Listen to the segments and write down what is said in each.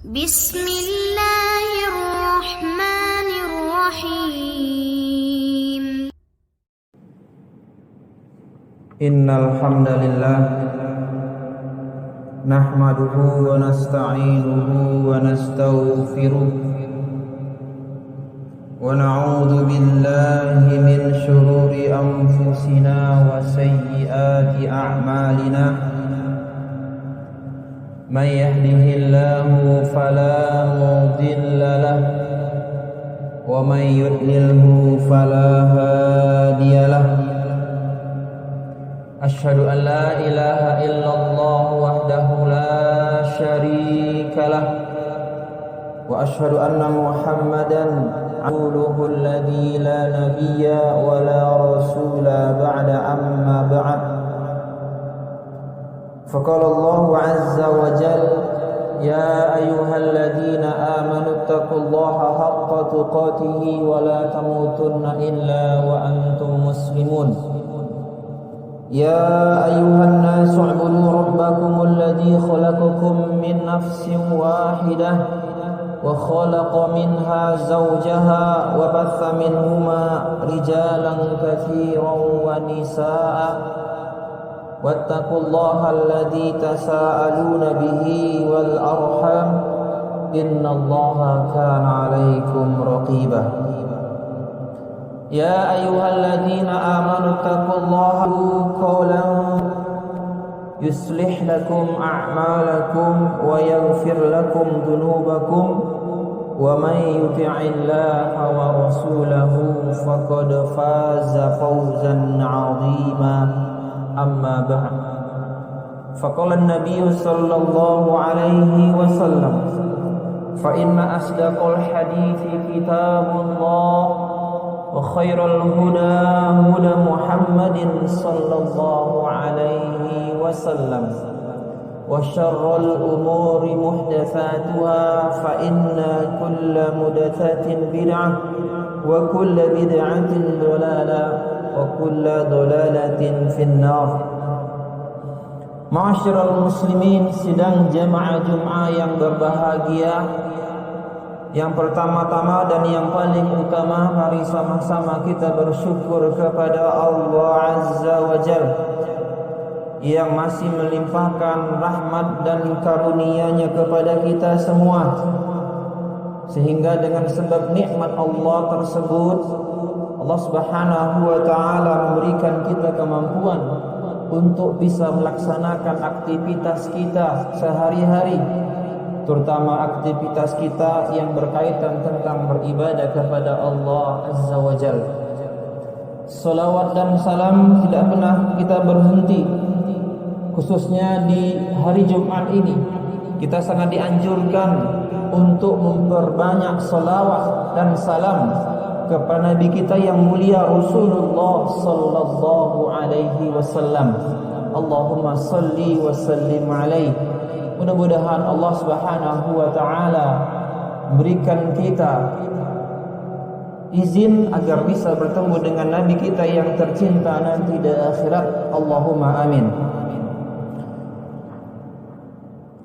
Bismillahirrahmanirrahim. Innal hamdalillah nahmaduhu wa nasta'inuhu wa nastaghfiruh wa na'udzu billahi min shururi anfusina wa sayyiati a'malina. Man yahdihillahu fala mudilla lahu wa man yudlilhu fala hadiya lahu. Asyhadu an la ilaha illallah wahdahu la syarika lah wa asyhadu anna Muhammadan abduhu alladzi la nabiyya wa la rasula ba'da amma ba'd. Faqala Allahu 'azza wa jalla ya ayyuhalladzina amanu taqullaha haqqa tuqatih wa la tamutunna illa wa antum muslimun. Ya ayyuhan nasu u'budu rabbakum alladzi khalaqakum min nafsin wahidah wa khalaqa minha zawjaha wa batha minhuma rijalan katsiran wa nisaa'a wattaqullaha alladzi tasaaluna bihi wal arham innallaha kana 'alaikum raqiba. Ya ayyuhalladzina amanu taqullaha qawlan yuslih lakum a'malakum wa yaghfir lakum dhunubakum wa may yuti'illaha wa rasulahu faqad faza fawzan 'azima. Amma ba'd. Faqala an-nabiy sallallahu alaihi wasallam fa inna asdaqal hadithi kitabullah wa khairal huda huda Muhammadin sallallahu alaihi wasallam wa syarrul umuri muhdatsatuha fa inna kulla muhdatsatin bid'ah wa kulla bid'atin dhalalah wa kulla dhalalatin finnar. Ma'asyiral muslimin, sidang jamaah Jumat yang berbahagia, yang pertama-tama dan yang paling utama, mari sama-sama kita bersyukur kepada Allah Azza wa Jalla yang masih melimpahkan rahmat dan karunia-Nya kepada kita semua, sehingga dengan sebab nikmat Allah tersebut Allah Subhanahu wa taala memberikan kita kemampuan untuk bisa melaksanakan aktivitas kita sehari-hari, terutama aktivitas kita yang berkaitan tentang beribadah kepada Allah Azza wa Jalla. Salawat dan salam tidak pernah kita berhenti, khususnya di hari Jumat ini. Kita sangat dianjurkan untuk memperbanyak salawat dan salam kepada Nabi kita yang mulia Rasulullah sallallahu alaihi wasallam. Allahumma salli wa sallim alaihi. Mudah-mudahan Allah Subhanahu wa taala berikan kita izin agar bisa bertemu dengan Nabi kita yang tercinta nanti di akhirat. Allahumma amin.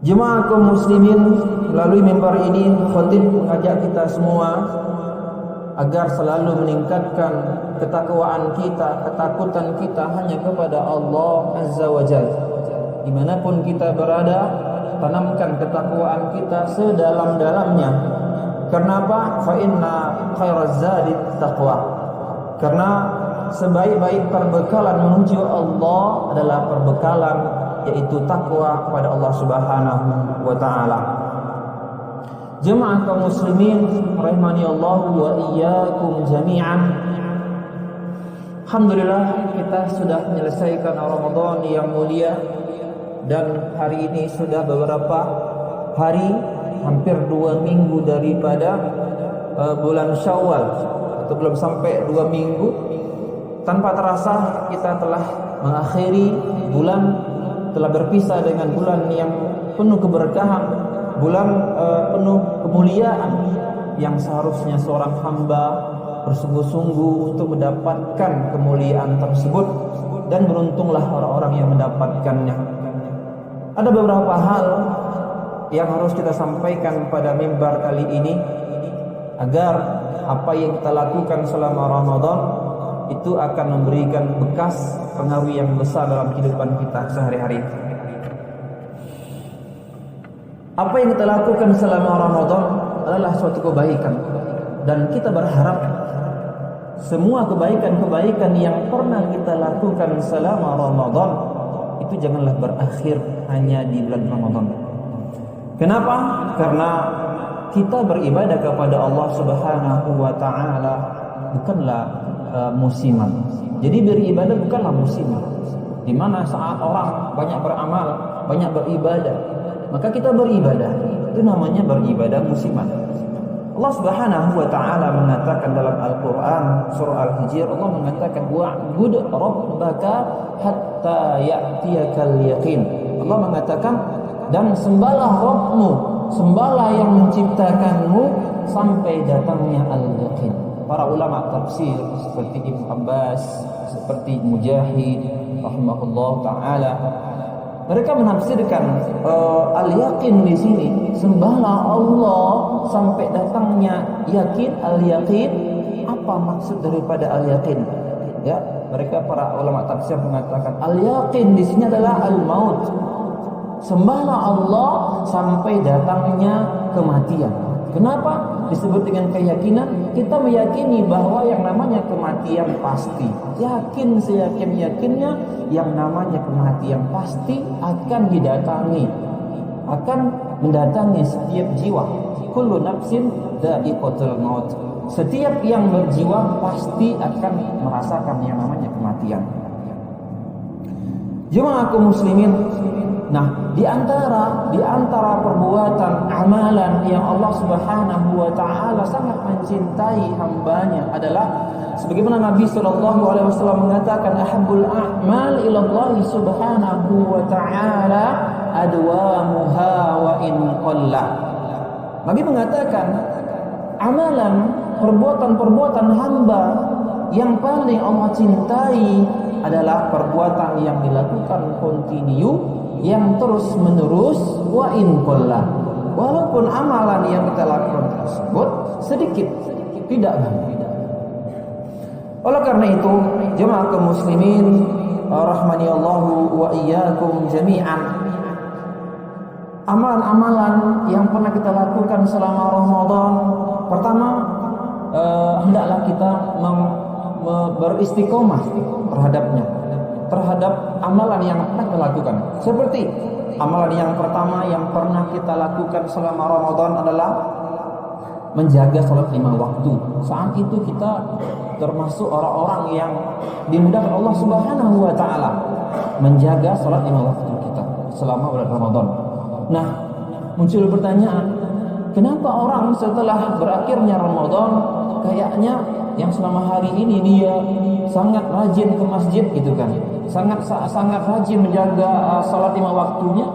Jemaah kaum muslimin, melalui mimbar ini khatib mengajak kita semua agar selalu meningkatkan ketakwaan kita, ketakutan kita hanya kepada Allah Azza wa Jalla. Dimanapun kita berada, tanamkan ketakwaan kita sedalam-dalamnya. Kenapa? Fa inna khairaz zadi taqwa. Karena sebaik-baik perbekalan menuju Allah adalah perbekalan yaitu takwa kepada Allah Subhanahu wa taala. Jemaah kaum muslimin rahimani Allah wa iyyakum jami'an. Alhamdulillah kita sudah menyelesaikan Ramadan yang mulia, dan hari ini sudah beberapa hari, hampir 2 minggu daripada bulan Syawal, atau belum sampai 2 minggu. Tanpa terasa kita telah mengakhiri bulan, telah berpisah dengan bulan yang penuh keberkahan, bulan penuh kemuliaan yang seharusnya seorang hamba bersungguh-sungguh untuk mendapatkan kemuliaan tersebut, dan beruntunglah orang-orang yang mendapatkannya. Ada beberapa hal yang harus kita sampaikan pada mimbar kali ini, agar apa yang kita lakukan selama Ramadan itu akan memberikan bekas pengaruh yang besar dalam kehidupan kita sehari-hari. Apa yang kita lakukan selama Ramadan adalah suatu kebaikan, dan kita berharap semua kebaikan-kebaikan yang pernah kita lakukan selama Ramadan itu janganlah berakhir hanya di bulan Ramadan. Kenapa? Karena kita beribadah kepada Allah Subhanahu wa taala bukanlah musiman. Jadi beribadah bukanlah musiman, di mana saat orang banyak beramal, banyak beribadah, maka kita beribadah. Itu namanya beribadah musiman. Allah Subhanahu wa taala mengatakan dalam Al-Qur'an surah Al-Hijr, Allah mengatakan wa'bud rabbaka hatta ya'tiyakal yaqin. Allah mengatakan, dan sembahlah Rabbmu, sembahlah yang menciptakanmu sampai datangnya al-yaqin. Para ulama tafsir seperti Ibnu Abbas, seperti Mujahid rahimahullah taala, mereka menafsirkan al-yaqin di sini, sembahlah Allah sampai datangnya yakin, al-yaqin. Apa maksud daripada al-yaqin? Ya, mereka para ulama tafsir mengatakan al-yaqin di sini adalah al-maut. Sembahlah Allah sampai datangnya kematian. Kenapa disebut dengan keyakinan? Kita meyakini bahwa yang namanya kematian pasti. Yakin seyakin-yakinnya yang namanya kematian pasti akan didatangi, akan mendatangi setiap jiwa. Kullu nafsin dha'iqatul maut. Setiap yang berjiwa pasti akan merasakan yang namanya kematian. Jemaah kaum muslimin, nah, di antara perbuatan amalan yang Allah Subhanahu wa taala sangat mencintai hambanya adalah sebagaimana Nabi sallallahu alaihi wasallam mengatakan, ahabbul a'mal ila Allah Subhanahu wa taala adwamuha wa in qalla. Nabi mengatakan amalan, perbuatan-perbuatan hamba yang paling Allah cintai adalah perbuatan yang dilakukan kontinu, yang terus menerus, wa in qalla. Walaupun amalan yang kita lakukan tersebut sedikit, tidak banyak. Oleh karena itu, jemaah kaum muslimin rahmani Allahu wa iyyakum jami'an, amalan-amalan yang pernah kita lakukan selama Ramadan, pertama hendaklah kita beristiqomah terhadapnya, terhadap amalan yang pernah kita lakukan. Seperti amalan yang pertama yang pernah kita lakukan selama Ramadan adalah menjaga salat 5 waktu. Saat itu kita termasuk orang-orang yang dimudahkan Allah Subhanahu wa taala menjaga salat 5 waktu kita selama bulan Ramadan. Nah, muncul pertanyaan, kenapa orang setelah berakhirnya Ramadan kayaknya yang selama hari ini dia sangat rajin ke masjid gitu kan, sangat rajin menjaga salat 5 waktunya,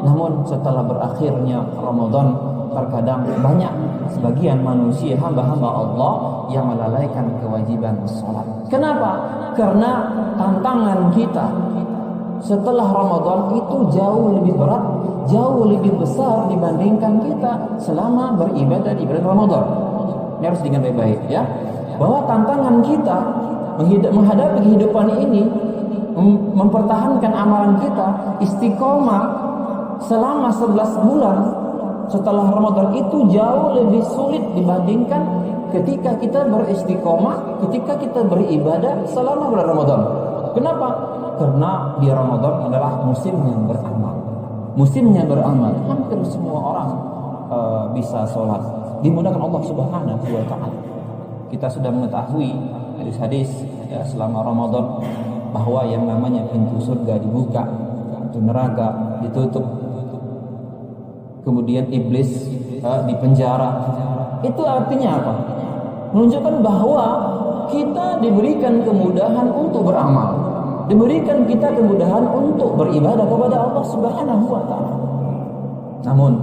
namun setelah berakhirnya Ramadan terkadang banyak sebagian manusia, hamba-hamba Allah yang melalaikan kewajiban salat. Kenapa? Karena tantangan kita setelah Ramadan itu jauh lebih berat, jauh lebih besar dibandingkan kita selama beribadah di bulan Ramadan. Ini harus diingat baik-baik ya, bahwa tantangan kita menghadapi kehidupan ini, mempertahankan amalan kita istiqomah selama 11 bulan setelah Ramadan itu jauh lebih sulit dibandingkan ketika kita beristiqomah, ketika kita beribadah selama bulan Ramadan. Kenapa? Karena di Ramadan adalah musimnya beramal. Musimnya beramal, hampir semua orang bisa sholat, dimudahkan Allah Subhanahu wa taala. Kita sudah mengetahui hadis-hadis ya, selama Ramadan bahwa yang namanya pintu surga dibuka, pintu neraka ditutup, kemudian iblis dipenjara. Itu artinya apa? Menunjukkan bahwa kita diberikan kemudahan untuk beramal, diberikan kita kemudahan untuk beribadah kepada Allah Subhanahu wa taala. Namun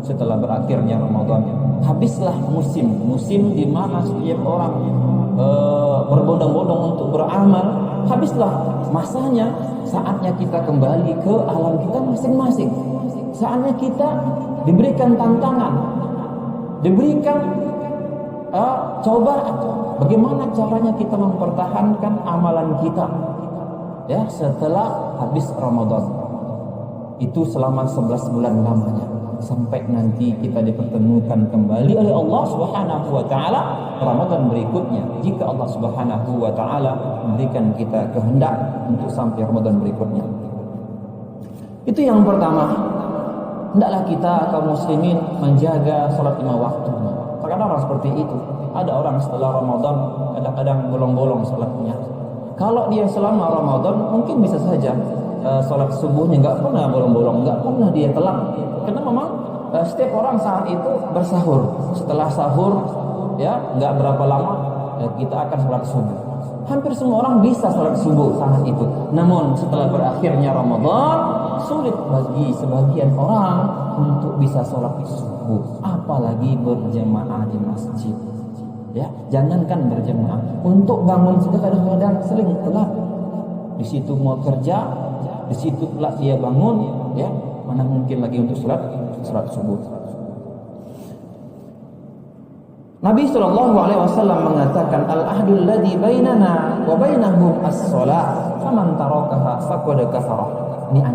setelah berakhirnya Ramadan, habislah musim di mana setiap orang berbondong-bondong untuk beramal, habislah masanya. Saatnya kita kembali ke alam kita masing-masing. Saatnya kita diberikan tantangan, diberikan cobaan. Bagaimana caranya kita mempertahankan amalan kita ya setelah habis Ramadan. Itu selama 11 bulan lamanya, sampai nanti kita dipertemukan kembali oleh Allah Subhanahu wa taala Ramadan berikutnya, jika Allah Subhanahu wa taala memberikan kita kehendak untuk sampai Ramadan berikutnya. Itu yang pertama. Hendaklah kita kaum muslimin menjaga salat 5 waktu. Terkadang orang seperti itu. Ada orang setelah Ramadan kadang-kadang bolong-bolong salatnya. Kalau dia selama Ramadan mungkin bisa saja salat subuhnya nggak pernah bolong-bolong, nggak pernah dia telat. Karena memang setiap orang saat itu bersahur. Setelah sahur ya nggak berapa lama kita akan salat subuh. Hampir semua orang bisa salat subuh saat itu. Namun setelah berakhirnya Ramadan, sulit bagi sebagian orang untuk bisa salat subuh, apalagi berjamaah di masjid. Ya, jangankan berjamaah, untuk bangun saja kadang-kadang sering telat. Di situ mau kerja, di situ pula dia bangun, ya, mana mungkin lagi untuk salat subuh. Nabi SAW mengatakan, al-ahdul ladzi bainana wa bainahum as-shalah, faman tarakaha faqad kafara. Ini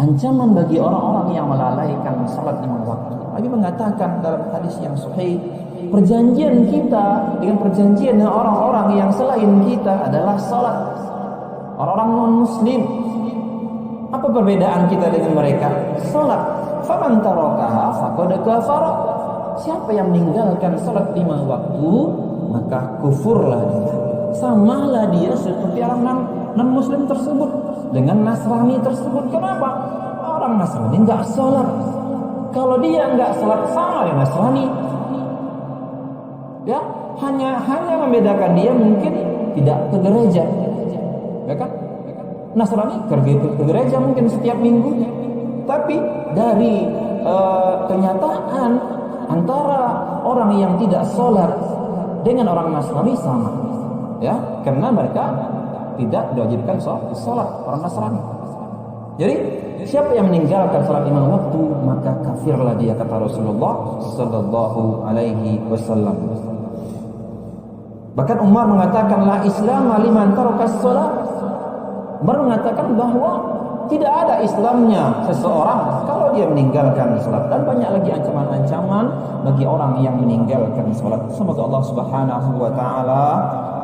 ancaman bagi orang-orang yang melalaikan salat 5 waktu. Nabi mengatakan dalam hadis yang sahih, perjanjian kita dengan perjanjian orang-orang yang selain kita adalah salat. Orang-orang non-muslim, apa perbedaan kita dengan mereka? Salat. Faman tarakaha faqad kafara. Siapa yang meninggalkan salat 5 waktu, maka kufurlah dia. Samalah dia seperti orang non-muslim tersebut dengan Nasrani tersebut. Kenapa? Orang Nasrani enggak salat. Kalau dia enggak salat sama dengan Nasrani. Ya, hanya membedakan dia mungkin tidak ke gereja. Ya kan? Nasrani ke gereja mungkin setiap minggu. Tapi dari kenyataan antara orang yang tidak sholat dengan orang Nasrani sama, ya, karena mereka tidak diwajibkan sholat orang Nasrani. Jadi siapa yang meninggalkan sholat 5 waktu, maka kafirlah dia, kata Rasulullah Sallallahu Alaihi Wasallam. Bahkan Umar mengatakan, la Islam liman tarakas sholat. Umar mengatakan bahwa tidak ada Islamnya seseorang kalau dia meninggalkan salat. Dan banyak lagi ancaman-ancaman bagi orang yang meninggalkan salat. Semoga Allah Subhanahu wa taala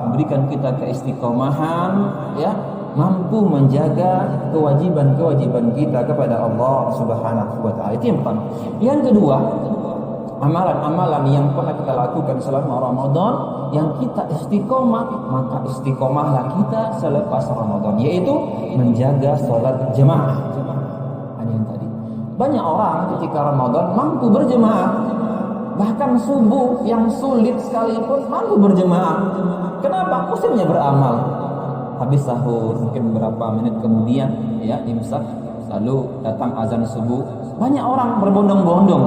memberikan kita keistiqomahan, ya, mampu menjaga kewajiban-kewajiban kita kepada Allah Subhanahu wa taala. Itu yang pertama. Yang kedua, amalan-amalan yang pernah kita lakukan selama Ramadan yang kita istiqomah, maka istiqomahlah kita selepas Ramadan, yaitu menjaga sholat jemaah. Ada yang tadi, banyak orang ketika Ramadan mampu berjemaah, bahkan subuh yang sulit sekalipun mampu berjemaah. Kenapa? Musimnya beramal. Habis sahur mungkin beberapa menit kemudian, ya, imsak, lalu datang azan subuh. Banyak orang berbondong-bondong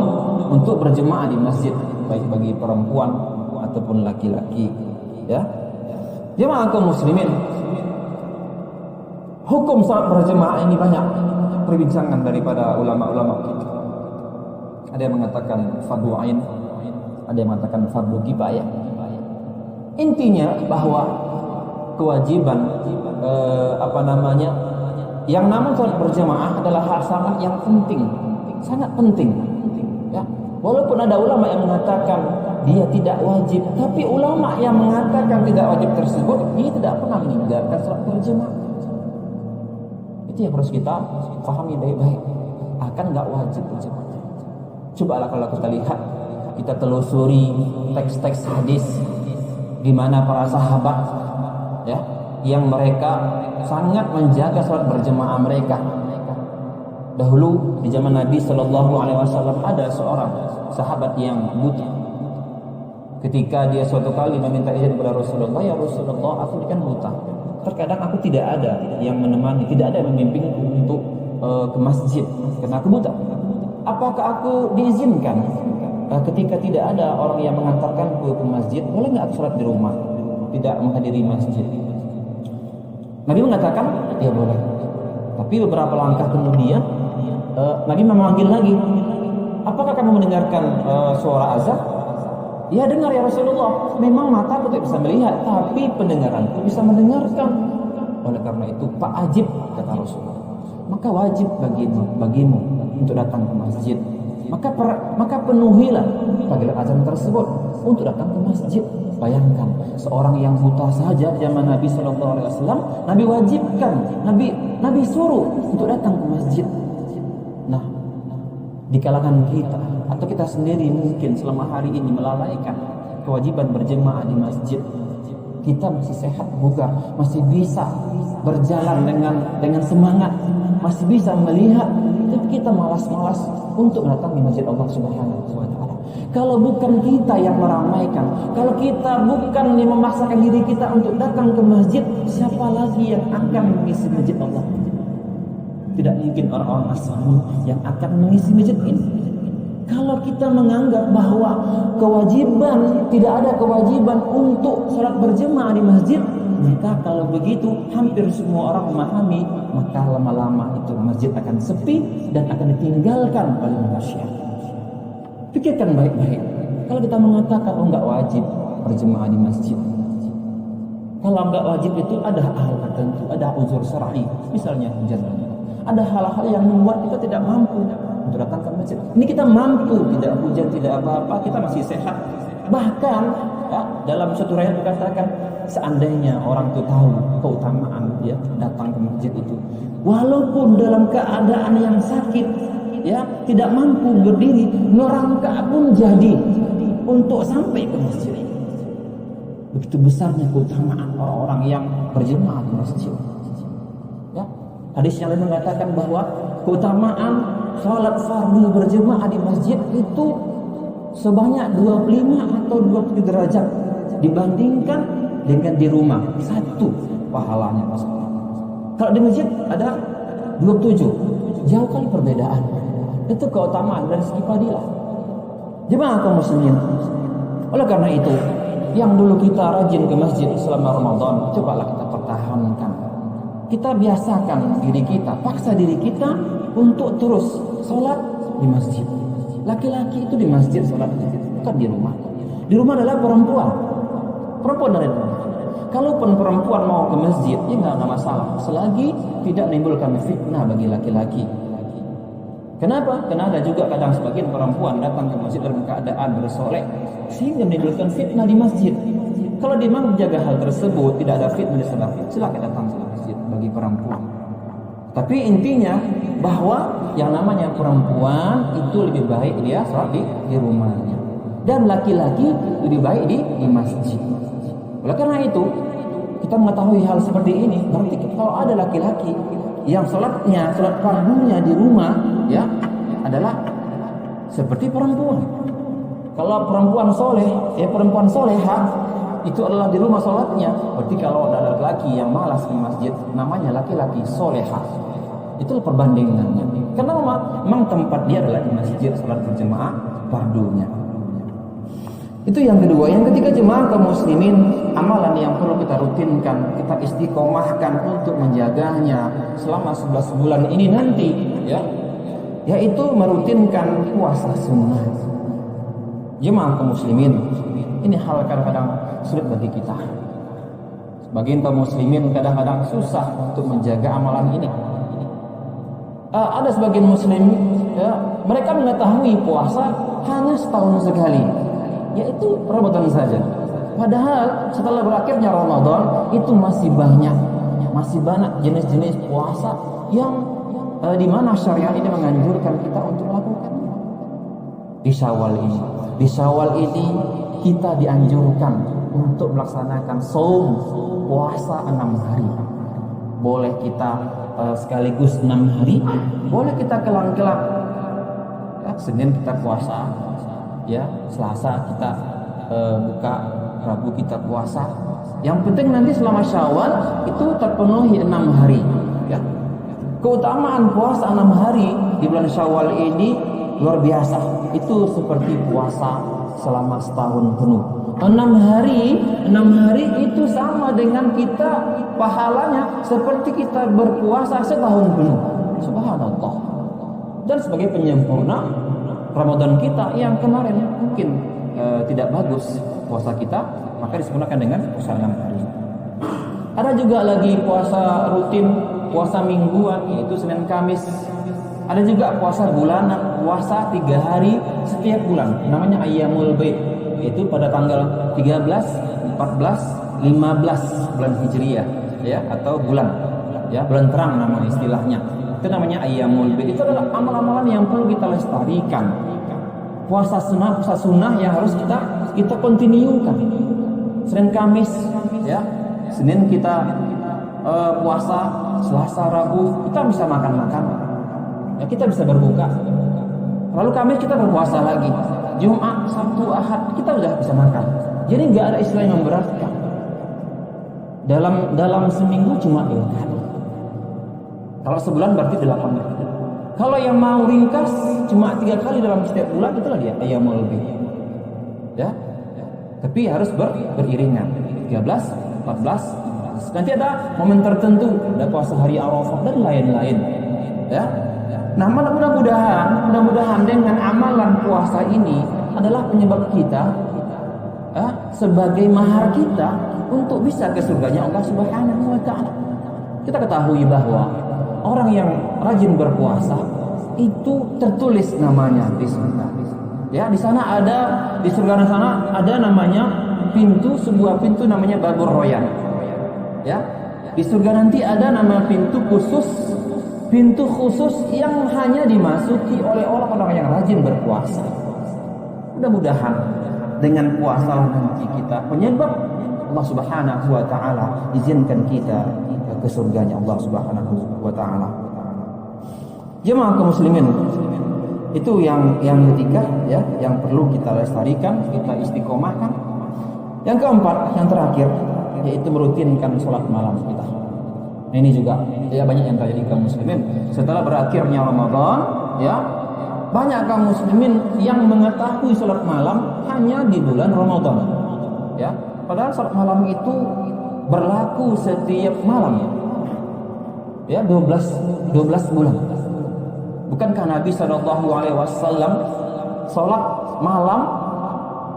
untuk berjemaah di masjid, baik bagi perempuan ataupun laki-laki, ya. Jemaah kaum muslimin, hukum salat berjemaah ini banyak perbincangan daripada ulama-ulama kita. Ada yang mengatakan fardu ain, ada yang mengatakan fardu kifayah. Intinya bahwa kewajiban yang namanya salat berjemaah adalah hal sangat yang penting, sangat penting, ya. Walaupun ada ulama yang mengatakan dia tidak wajib, tapi ulama yang mengatakan tidak wajib tersebut, dia tidak pernah meninggalkan salat berjemaah. Itu yang harus kita pahami baik-baik. Akan nggak wajib berjemaah. Cobalah kalau kita lihat, kita telusuri teks-teks hadis di mana para sahabat, ya, yang mereka sangat menjaga salat berjemaah mereka. Dahulu di zaman Nabi Shallallahu Alaihi Wasallam ada seorang sahabat yang buta. Ketika dia suatu kali meminta izin kepada Rasulullah, ya Rasulullah, aku kan buta. Terkadang aku tidak ada yang menemani, tidak ada yang membimbingku untuk ke masjid karena aku buta. Apakah aku diizinkan ketika tidak ada orang yang mengantarkanku ke masjid, boleh nggak aku sholat di rumah, tidak menghadiri masjid? Nabi mengatakan ya boleh. Tapi beberapa langkah kemudian Nabi memanggil lagi, apakah kamu mendengarkan suara azan? Ya dengar ya Rasulullah. Memang mataku tidak bisa melihat, tapi pendengaranku bisa mendengarkan. Oleh karena itu Pak Ajib, kata Rasulullah, maka wajib bagimu untuk datang ke masjid. Maka penuhilah panggilan azan tersebut untuk datang ke masjid. Bayangkan seorang yang buta saja zaman Nabi SAW, Nabi wajibkan, Nabi suruh untuk datang ke masjid. Nah, di kalangan kita atau kita sendiri mungkin selama hari ini melalaikan kewajiban berjemaah di masjid. Kita masih sehat bugar, masih bisa berjalan dengan semangat, masih bisa melihat, tapi kita malas-malas untuk datang di masjid Allah Subhanahu wa taala. Kalau bukan kita yang meramaikan, kalau kita bukan yang memaksakan diri kita untuk datang ke masjid, siapa lagi yang akan mengisi masjid Allah? Tidak mungkin orang-orang asli yang akan mengisi masjid ini. Kalau kita menganggap bahwa tidak ada kewajiban untuk sholat berjemaah di masjid, maka kalau begitu hampir semua orang memahami, maka lama-lama itu masjid akan sepi dan akan ditinggalkan oleh manusia. Pikirkan baik-baik. Kalau kita mengatakan enggak wajib berjemaah di masjid, kalau enggak wajib itu ada hal tertentu, ada uzur syar'i, misalnya hujan. Ada hal-hal yang membuat kita tidak mampu untuk datang ke masjid. Ini kita mampu, tidak hujan, tidak apa-apa, kita masih sehat. Bahkan ya, dalam suatu riwayat dikatakan, seandainya orang itu tahu keutamaan ya datang ke masjid itu, walaupun dalam keadaan yang sakit, ya tidak mampu berdiri, merangkak pun jadi untuk sampai ke masjid. Begitu besarnya keutamaan orang-orang yang berjemaah di masjid. Ya, hadis yang lain mengatakan bahwa keutamaan salat fardu berjemaah di masjid itu sebanyak 25 atau 27 derajat dibandingkan dengan di rumah. Satu pahalanya masalah. Kalau di masjid ada 27, jauh kali perbedaan. Itu keutamaan dari segi fadilah. Jemaah kaum muslimin. Oleh karena itu, yang dulu kita rajin ke masjid selama Ramadan, cobalah kita pertahankan. Kita biasakan diri kita, paksa diri kita untuk terus sholat di masjid. Laki-laki itu di masjid sholat di masjid, bukan di rumah. Di rumah adalah perempuan dari rumah. Kalaupun perempuan mau ke masjid, ya nggak masalah, selagi tidak menimbulkan fitnah bagi laki-laki. Kenapa? Karena ada juga kadang sebagian perempuan datang ke masjid dalam keadaan bersolek sehingga menimbulkan fitnah di masjid. Kalau dia memang menjaga hal tersebut, tidak ada fitnah di sana, silakan datang ke masjid bagi perempuan. Tapi intinya bahwa yang namanya perempuan itu lebih baik dia sholat di rumahnya, dan laki-laki lebih baik di masjid. Oleh karena itu, kita mengetahui hal seperti ini, berarti kalau ada laki-laki yang sholat fardunya di rumah, ya adalah seperti perempuan. Kalau perempuan soleh, ya perempuan soleha itu adalah di rumah sholatnya. Berarti kalau ada laki-laki yang malas ke masjid, namanya laki-laki soleha. Itulah perbandingannya. Karena memang tempat dia adalah di masjid sholat berjemaah fardunya. Itu yang kedua. Yang ketiga, jemaah kaum muslimin, amalan yang perlu kita rutinkan, kita istiqomahkan untuk menjaganya selama 11 bulan ini nanti, ya, yaitu merutinkan puasa sunnah. Jemaah kaum muslimin, ini hal kadang-kadang sulit bagi kita. Sebagian kaum muslimin kadang-kadang susah untuk menjaga amalan ini. Ada sebagian muslim, ya, mereka mengetahui puasa hanya setahun sekali, yaitu Ramadan saja. Padahal setelah berakhirnya Ramadan itu masih banyak jenis-jenis puasa yang di mana syariat ini menganjurkan kita untuk melakukannya. Di Syawal ini kita dianjurkan untuk melaksanakan saum, puasa 6 hari. Boleh kita sekaligus 6 hari, boleh kita kelang-kelang. Ya, Senin kita puasa, ya Selasa kita buka, Rabu kita puasa. Yang penting nanti selama Syawal itu terpenuhi 6 hari. Ya. Keutamaan puasa 6 hari di bulan Syawal ini luar biasa. Itu seperti puasa selama setahun penuh. 6 hari itu sama dengan kita pahalanya seperti kita berpuasa setahun penuh. Subhanallah. Dan sebagai penyempurna Ramadan kita yang kemarin mungkin tidak bagus puasa kita, maka disempurnakan dengan puasa 6 hari. Ada juga lagi puasa rutin, puasa mingguan, yaitu Senin Kamis. Ada juga puasa bulanan, puasa 3 hari setiap bulan, namanya Ayyamul Bid, yaitu pada tanggal 13, 14, 15 bulan Hijriah, ya, atau bulan terang nama istilahnya. Itu namanya Ayyamul Bid. Itu adalah amal-amalan yang perlu kita lestarikan. Puasa sunnah yang harus kita kontinukan. Senin Kamis, ya. Senin kita puasa, Selasa, Rabu kita bisa makan-makan. Ya, kita bisa berbuka. Lalu Kamis kita berpuasa lagi. Jumat, Sabtu, Ahad kita udah bisa makan. Jadi nggak ada istilah yang memberatkan. Dalam seminggu cuma 2 kali. Kalau sebulan berarti 8 kali. Kalau yang mau ringkas cuma 3 kali dalam setiap bulan, itulah dia Ayyamul Bid. Ya. Tapi harus beriringan. 13, 14. Nanti ada momen tertentu, ada puasa hari Arafah dan lain-lain. Ya. Nah, mudah-mudahan dengan amalan puasa ini adalah penyebab kita sebagai mahar kita untuk bisa ke surganya Allah Subhanahu wa taala. Kita ketahui bahwa orang yang rajin berpuasa itu tertulis namanya di surga. Ya, di sana di surga sana ada namanya sebuah pintu namanya Babur Royan. Ya. Di surga nanti ada nama pintu khusus yang hanya dimasuki oleh orang-orang yang rajin berpuasa. Mudah-mudahan dengan puasa nanti kita penyebab Allah Subhanahu wa taala izinkan kita ke surganya Allah Subhanahu wa taala. Jemaah kaum muslimin, itu yang ketiga, ya, yang perlu kita lestarikan, kita istiqomahkan. Yang keempat, yang terakhir, yaitu merutinkan sholat malam kita. Nah, ini juga ya banyak yang terjadi kaum muslimin setelah berakhirnya Ramadan, ya, banyak kaum muslimin yang mengetahui sholat malam hanya di bulan Ramadan, ya, padahal sholat malam itu berlaku setiap malam, ya, 12 bulan. Bukankah Nabi SAW sholat malam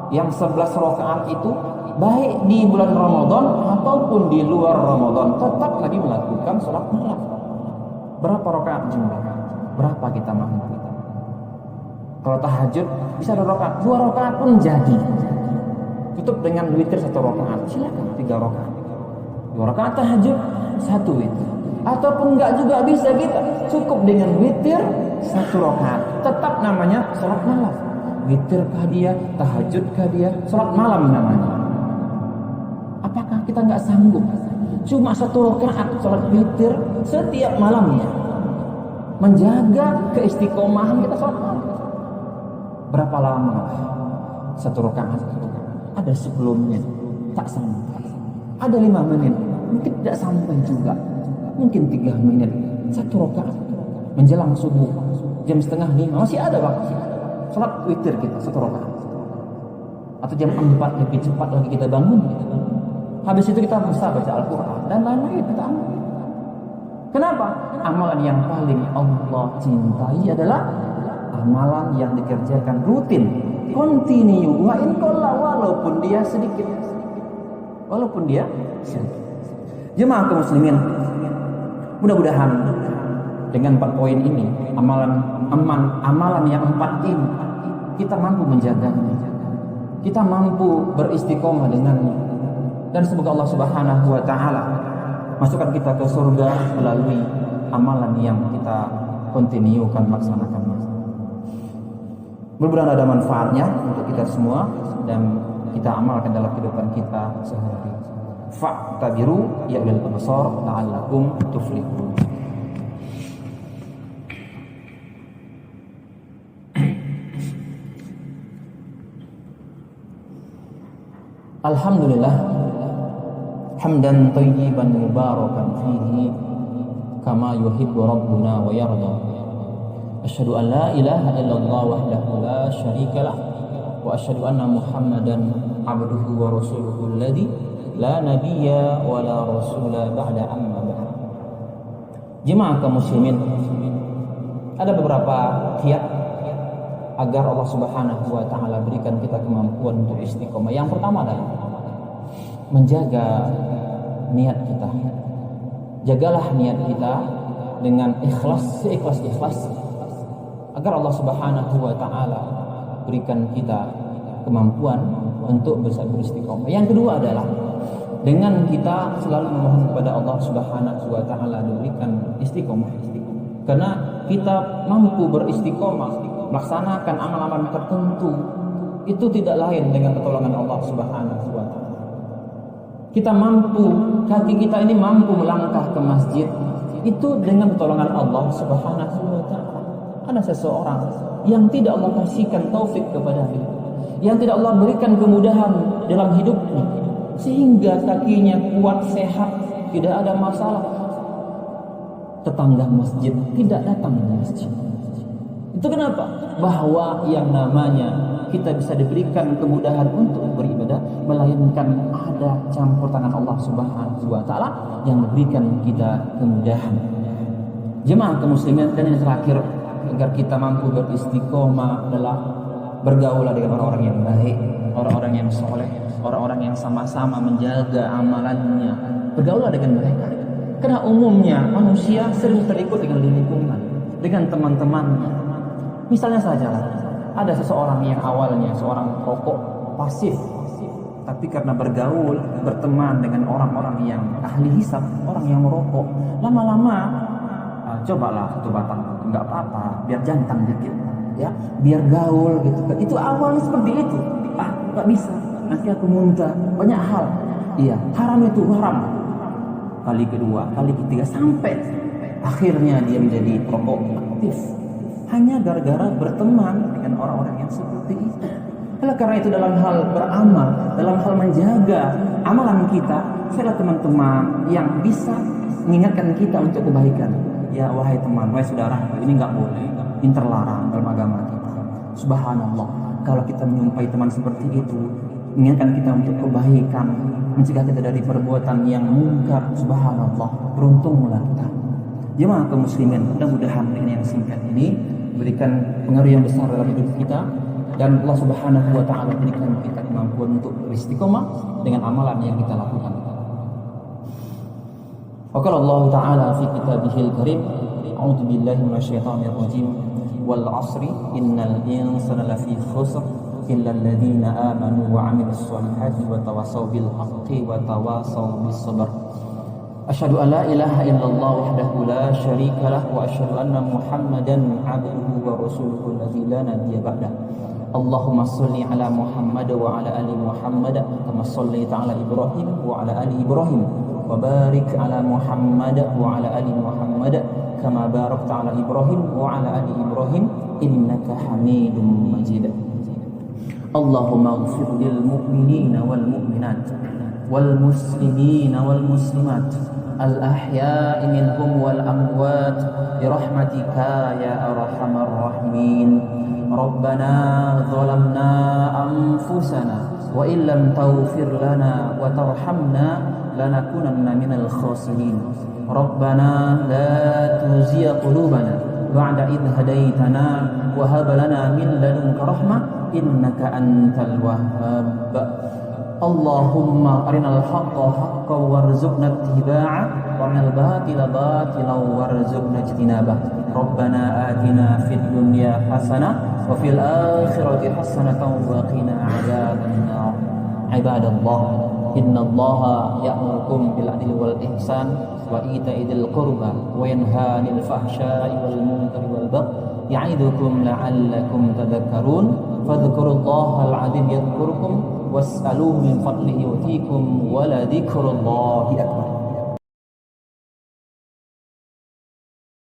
yang 11 rakaat itu baik di bulan Ramadan ataupun di luar Ramadan tetap Nabi melakukan sholat malam? Berapa rakaat jumlah? Berapa kita mampu? Kalau tahajud bisa 2 rakaat, 2 rakaat pun jadi. Tutup dengan witir 1 rakaat, silakan 3 rakaat. 2 rakaat tahajud, 1 witir. Ataupun enggak juga bisa kita cukup dengan witir 1 rakaat. Tetap namanya sholat malam. Witirkah dia, tahajudkah dia, sholat malam namanya. Apakah kita nggak sanggup cuma 1 rakaat sholat witir setiap malamnya, menjaga keistiqomahan kita sholat malam? Berapa lama 1 rakaat? Ada 10 menit, tak sampai. Ada 5 menit, mungkin tidak sampai juga. Mungkin 3 menit 1 rakaat menjelang subuh jam 4:30 masih ada waktu sholat witir kita 1 rakaat. Atau jam 4 lebih cepat lagi kita bangun. Habis itu kita bisa baca Al-Quran dan lain-lain kita amal. Kenapa? Amalan yang paling Allah cintai adalah amalan yang dikerjakan rutin, continue, wa in qalla, walaupun dia sedikit. Jemaah kaum muslimin, mudah-mudahan dengan 4 poin ini, amalan yang 4 ini kita mampu menjaganya. Kita mampu beristiqomah dengannya. Dan semoga Allah Subhanahu wa taala masukkan kita ke surga melalui amalan yang kita kontinukan melaksanakannya. Mudah-mudahan ada manfaatnya untuk kita semua dan kita amalkan dalam kehidupan kita sehari-hari. Fa'tabiru ya ulil absar la'allakum tuflihun. Alhamdulillah hamdan thayyiban mubarakan fihi kama yuhibbu rabbuna wa yarda. Asyhadu an la ilaha illallah wahdahu la syarika lah wa asyhadu anna Muhammadan abduhu wa rasuluhu alladhi la nabiyya wa la rasula ba'da amma ba'd. Jemaah kaum muslimin, ada beberapa kiat agar Allah Subhanahu wa taala berikan kita kemampuan untuk istiqomah. Yang pertama adalah menjaga niat kita. Jagalah niat kita dengan ikhlas, seikhlas-ikhlas, agar Allah Subhanahu wa taala berikan kita kemampuan untuk bisa beristiqomah. Yang kedua adalah dengan kita selalu memohon kepada Allah Subhanahu wa taala diberikan istiqomah. Karena kita mampu beristiqomah, melaksanakan amalan-amalan tertentu, itu tidak lain dengan pertolongan Allah Subhanahu wa taala. Kita mampu, kaki kita ini mampu melangkah ke masjid, itu dengan pertolongan Allah Subhanahu wa taala. Ada seseorang yang tidak Allah kasihkan taufik kepadanya, yang tidak Allah berikan kemudahan dalam hidupnya, sehingga kakinya kuat, sehat, tidak ada masalah. Tetangga masjid tidak datang ke masjid. Itu kenapa? Bahwa yang namanya kita bisa diberikan kemudahan untuk beribadah, melainkan ada campur tangan Allah Subhanahu wa taala yang memberikan kita kemudahan. Jemaah kaum muslimin, dan yang terakhir, agar kita mampu beristiqomah adalah bergaul dengan orang-orang yang baik, orang-orang yang soleh, orang-orang yang sama-sama menjaga amalannya. Bergaul dengan mereka. Karena umumnya manusia sering terikut dengan lingkungan, dengan teman-temannya. Misalnya saja, ada seseorang yang awalnya seorang perokok pasif, tapi karena bergaul, berteman dengan orang-orang yang ahli hisab, orang yang merokok, lama-lama cobalah satu batang, nggak apa-apa, biar jantang dikit, ya, biar gaul gitu. Itu awalnya seperti itu. Nggak bisa, nanti aku muntah, banyak hal. Iya, haram itu haram. Kali kedua, kali ketiga, sampai akhirnya dia menjadi perokok aktif, hanya gara-gara berteman dengan orang-orang yang seperti itu. Karena itu dalam hal beramal, dalam hal menjaga amalan kita, saya teman-teman yang bisa mengingatkan kita untuk kebaikan. Ya wahai teman, wahai saudara, ini nggak boleh, ini terlarang dalam agama kita. Subhanallah, kalau kita menyumpai teman seperti itu, mengingatkan kita untuk kebaikan, mencegah kita dari perbuatan yang mungkar, subhanallah, beruntunglah kita. Jemaah kaum muslimin, mudah-mudahan dengan yang singkat ini berikan pengaruh yang besar dalam hidup kita, dan Allah Subhanahu wa taala berikan kita kemampuan untuk beristiqomah dengan amalan yang kita lakukan. Qala Allah taala fi kitabihil karim, a'udzu billahi minasyaitonir rajim, wal 'ashri innal insana lafi khusr illa alladziina aamanu wa 'amilus shalihati wa tawassaw bil haqqi wa tawassaw bis sabr. Asyhadu an la ilaha illallah wahdahu la syarika lah wa asyhadu anna Muhammadan 'abduhu wa rasuluhu alladzi la nabiyya ba'dah. Allahumma shalli ala Muhammad wa ala ali Muhammad kama shallaita ala Ibrahim wa ala ali Ibrahim wa barik ala Muhammad wa ala ali Muhammad kama barakta ala Ibrahim wa ala ali Ibrahim innaka Hamidum Majid. Allahumma ighfir lil mu'minina wal mu'minat wal muslimina wal muslimat al ahya'i minhum wal amwat bi rahmatika ya arhamar rahimin. Rabbana zalamna anfusana wa illam taghfir lana wa tarhamna lanakunanna minal khasirin. Rabbana la tuzigh qulubana ba'da idh hadaitana wa hab lana min ladunka rahmah innaka antal wahhab. Allahumma arinal haqqa haqqan warzuqna ittiba'a wa arinal batila batilan warzuqna ijtinabah. Rabbana atina fid dunya hasanah wa fil akhirati hasanatan wa qina adzabannar. Ibadallah, innallaha ya'murukum bil adli wal ihsan wa ita'i dzil qurba wa yanha 'anil fahsya'i wal munkari wal baghi ya'idukum la'allakum tadhakkarun. Fadhkurullahal 'azim yadhkurkum was'aluhu min fadlihi yutiikum wa la dzikrullahi akbar.